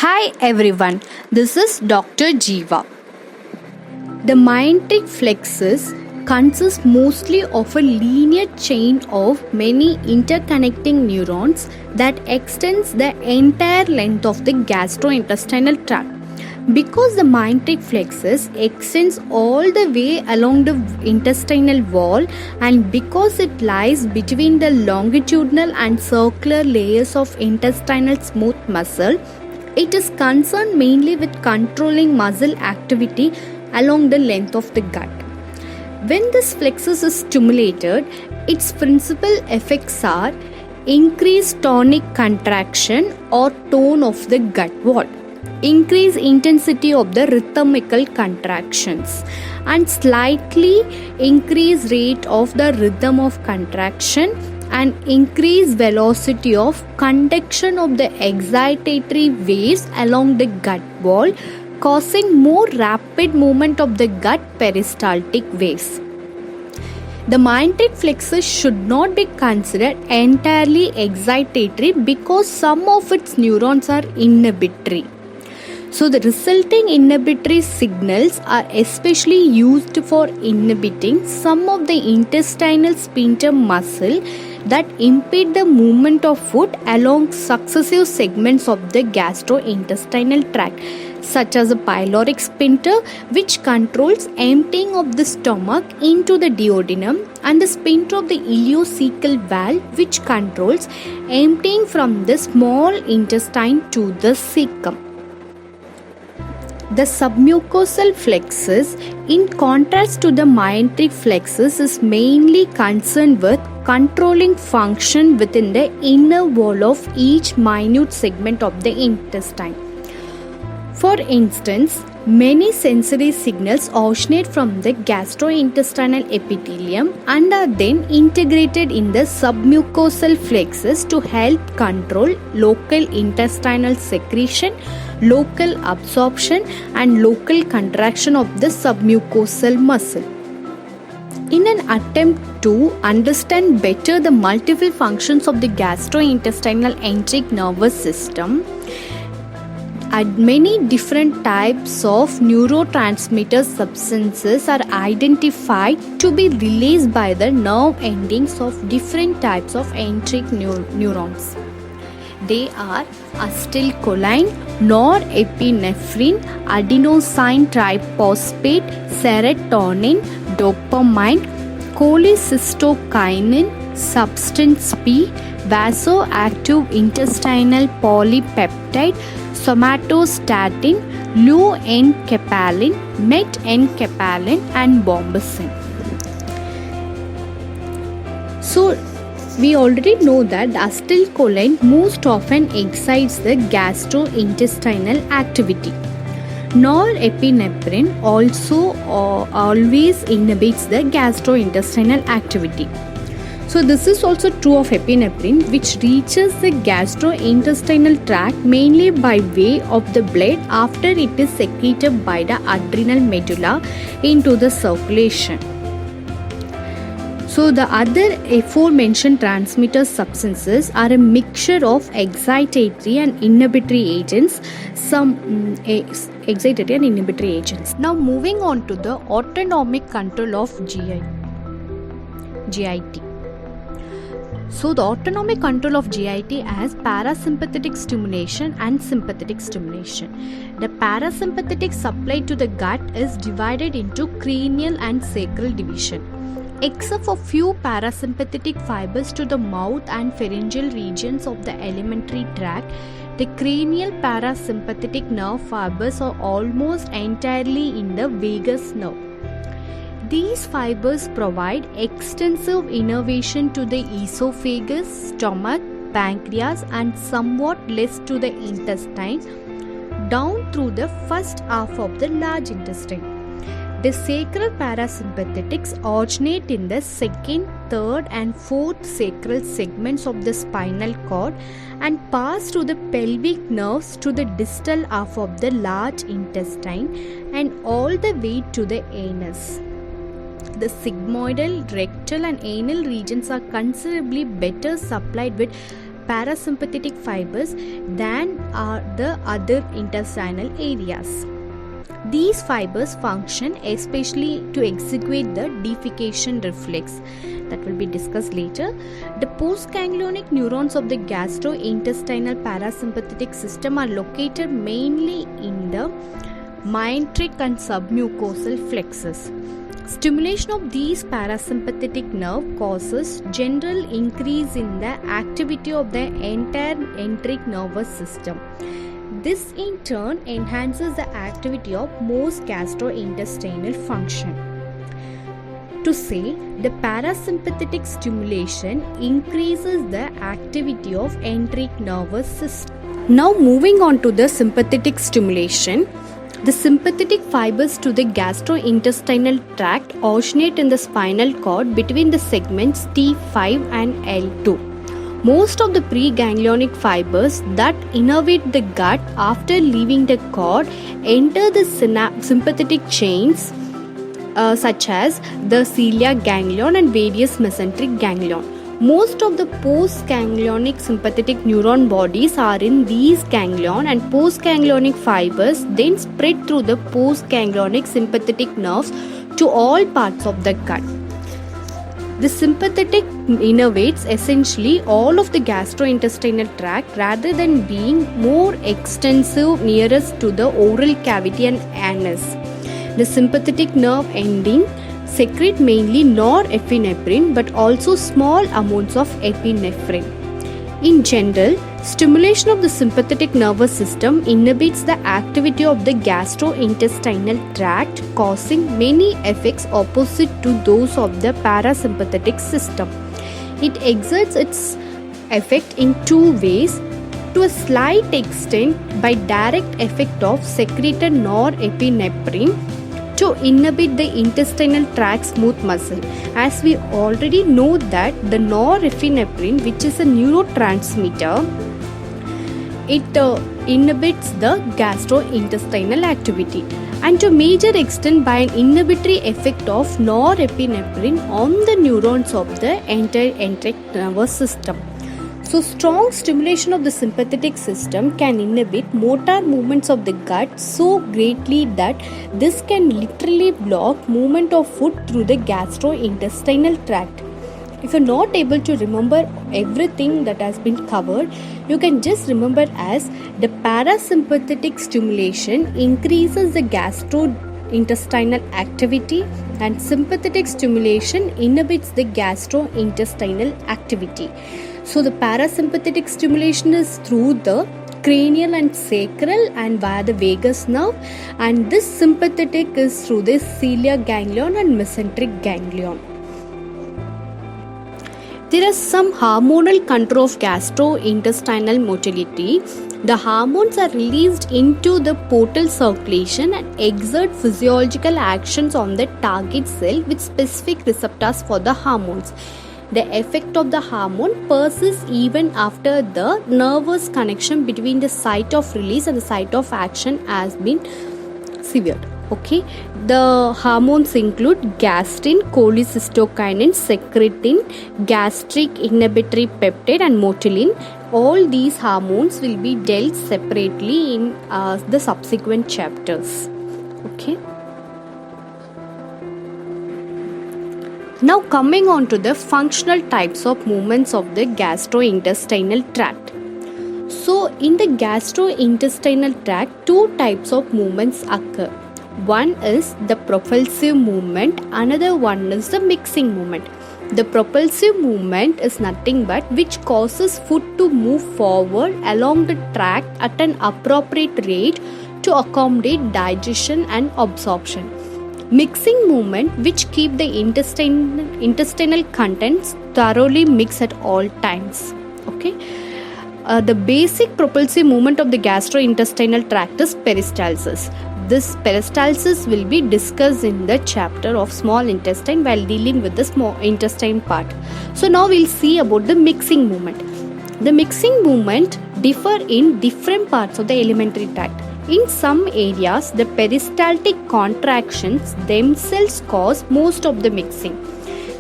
Hi everyone, this is Dr. Jeeva. The myenteric flexus consists mostly of a linear chain of many interconnecting neurons that extends the entire length of the gastrointestinal tract. Because the myenteric flexus extends all the way along the intestinal wall, and because it lies between the longitudinal and circular layers of intestinal smooth muscle, it is concerned mainly with controlling muscle activity along the length of the gut. When this flexus is stimulated, its principal effects are increased tonic contraction or tone of the gut wall, increased intensity of the rhythmical contractions, and slightly increased rate of the rhythm of contraction, and increased velocity of conduction of the excitatory waves along the gut wall, causing more rapid movement of the gut peristaltic waves. The myenteric flexus should not be considered entirely excitatory because some of its neurons are inhibitory. So the resulting inhibitory signals are especially used for inhibiting some of the intestinal sphincter muscle that impede the movement of food along successive segments of the gastrointestinal tract, such as the pyloric sphincter, which controls emptying of the stomach into the duodenum, and the sphincter of the ileocecal valve, which controls emptying from the small intestine to the cecum. The submucosal flexus, in contrast to the myenteric flexus, is mainly concerned with controlling function within the inner wall of each minute segment of the intestine. For instance, many sensory signals originate from the gastrointestinal epithelium and are then integrated in the submucosal flexus to help control local intestinal secretion, local absorption, and local contraction of the submucosal muscle. In an attempt to understand better the multiple functions of the gastrointestinal enteric nervous system, many different types of neurotransmitter substances are identified to be released by the nerve endings of different types of enteric neurons. They are acetylcholine, norepinephrine, adenosine triphosphate, serotonin, dopamine, cholecystokinin, substance P, vasoactive intestinal polypeptide, somatostatin, leu-N-capalin, met-N-capalin, and bombesin. So, we already know that acetylcholine most often excites the gastrointestinal activity. Norepinephrine also always inhibits the gastrointestinal activity. So this is also true of epinephrine, which reaches the gastrointestinal tract mainly by way of the blood after it is secreted by the adrenal medulla into the circulation. So the other aforementioned transmitter substances are a mixture of excitatory and inhibitory agents, Now moving on to the autonomic control of GIT. So the autonomic control of GIT has parasympathetic stimulation and sympathetic stimulation. The parasympathetic supply to the gut is divided into cranial and sacral division. Except for few parasympathetic fibers to the mouth and pharyngeal regions of the alimentary tract, the cranial parasympathetic nerve fibers are almost entirely in the vagus nerve. These fibers provide extensive innervation to the esophagus, stomach, pancreas, and somewhat less to the intestine, down through the first half of the large intestine. The sacral parasympathetics originate in the second, third, and fourth sacral segments of the spinal cord and pass through the pelvic nerves to the distal half of the large intestine and all the way to the anus. The sigmoidal, rectal, and anal regions are considerably better supplied with parasympathetic fibers than are the other intestinal areas. These fibers function especially to execute the defecation reflex that will be discussed later. The postganglionic neurons of the gastrointestinal parasympathetic system are located mainly in the mesenteric and submucosal flexus. Stimulation of these parasympathetic nerve causes general increase in the activity of the entire enteric nervous system. This in turn enhances the activity of most gastrointestinal function. To say, the parasympathetic stimulation increases the activity of enteric nervous system. Now moving on to the sympathetic stimulation. The sympathetic fibers to the gastrointestinal tract originate in the spinal cord between the segments T5 and L2. Most of the preganglionic fibers that innervate the gut after leaving the cord enter the sympathetic chains such as the cilia ganglion and various mesenteric ganglion. Most of the postganglionic sympathetic neuron bodies are in these ganglion, and postganglionic fibers then spread through the postganglionic sympathetic nerves to all parts of the gut. The sympathetic innervates essentially all of the gastrointestinal tract rather than being more extensive nearest to the oral cavity and anus. The sympathetic nerve ending secrete mainly norepinephrine but also small amounts of epinephrine. In general, stimulation of the sympathetic nervous system inhibits the activity of the gastrointestinal tract, causing many effects opposite to those of the parasympathetic system. It exerts its effect in two ways. To a slight extent, by direct effect of secreted norepinephrine to inhibit the intestinal tract smooth muscle. As we already know that the norepinephrine, which is a neurotransmitter, it inhibits the gastrointestinal activity, and to a major extent by an inhibitory effect of norepinephrine on the neurons of the entire enteric nervous system. So strong stimulation of the sympathetic system can inhibit motor movements of the gut so greatly that this can literally block movement of food through the gastrointestinal tract. If you're not able to remember everything that has been covered, you can just remember as the parasympathetic stimulation increases the gastrointestinal activity and sympathetic stimulation inhibits the gastrointestinal activity. So the parasympathetic stimulation is through the cranial and sacral and via the vagus nerve, and this sympathetic is through the cilia ganglion and mesenteric ganglion. There is some hormonal control of gastrointestinal motility. The hormones are released into the portal circulation and exert physiological actions on the target cell with specific receptors for the hormones. The effect of the hormone persists even after the nervous connection between the site of release and the site of action has been severed. Okay, the hormones include gastrin, cholecystokinin, secretin, gastric inhibitory peptide, and motilin. All these hormones will be dealt separately in the subsequent chapters. Okay. Now coming on to the functional types of movements of the gastrointestinal tract. So in the gastrointestinal tract, two types of movements occur. One is the propulsive movement, another one is the mixing movement. The propulsive movement is nothing but which causes food to move forward along the tract at an appropriate rate to accommodate digestion and absorption. Mixing movement which keep the intestinal contents thoroughly mixed at all times. Okay. The basic propulsive movement of the gastrointestinal tract is peristalsis. This peristalsis will be discussed in the chapter of small intestine while dealing with the small intestine part. So now we'll see about the mixing movement. The mixing movement differ in different parts of the alimentary tract. In some areas, the peristaltic contractions themselves cause most of the mixing.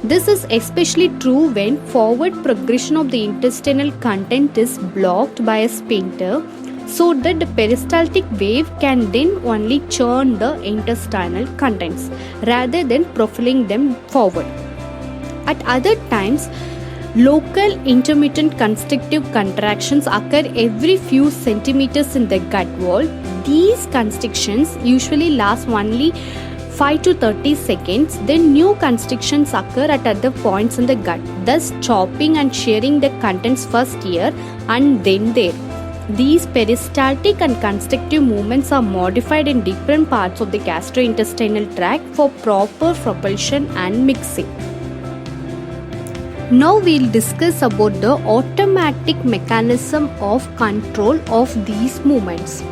This is especially true when forward progression of the intestinal content is blocked by a sphincter, so that the peristaltic wave can then only churn the intestinal contents rather than propelling them forward. At other times, local intermittent constrictive contractions occur every few centimeters in the gut wall. These constrictions usually last only 5 to 30 seconds, then new constrictions occur at other points in the gut, thus chopping and shearing the contents first here and then there. These peristaltic and constrictive movements are modified in different parts of the gastrointestinal tract for proper propulsion and mixing. Now we'll discuss about the automatic mechanism of control of these movements.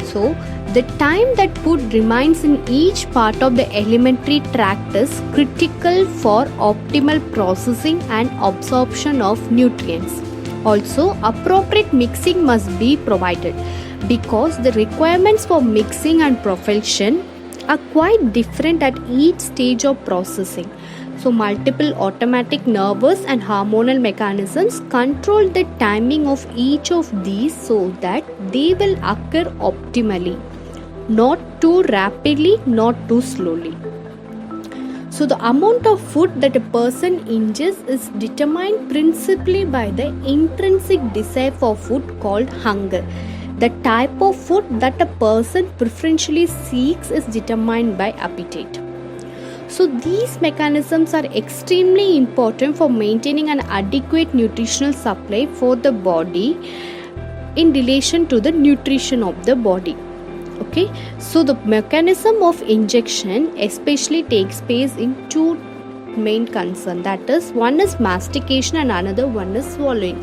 So, the time that food remains in each part of the alimentary tract is critical for optimal processing and absorption of nutrients. Also, appropriate mixing must be provided because the requirements for mixing and propulsion are quite different at each stage of processing. So, multiple automatic nervous and hormonal mechanisms control the timing of each of these so that they will occur optimally, not too rapidly, not too slowly. So, the amount of food that a person ingests is determined principally by the intrinsic desire for food called hunger. The type of food that a person preferentially seeks is determined by appetite. So, these mechanisms are extremely important for maintaining an adequate nutritional supply for the body in relation to the nutrition of the body. Okay, so the mechanism of injection especially takes place in two main concerns, that is, one is mastication and another one is swallowing.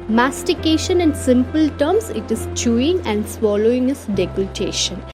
Mastication, in simple terms, it is chewing, and swallowing is deglutition.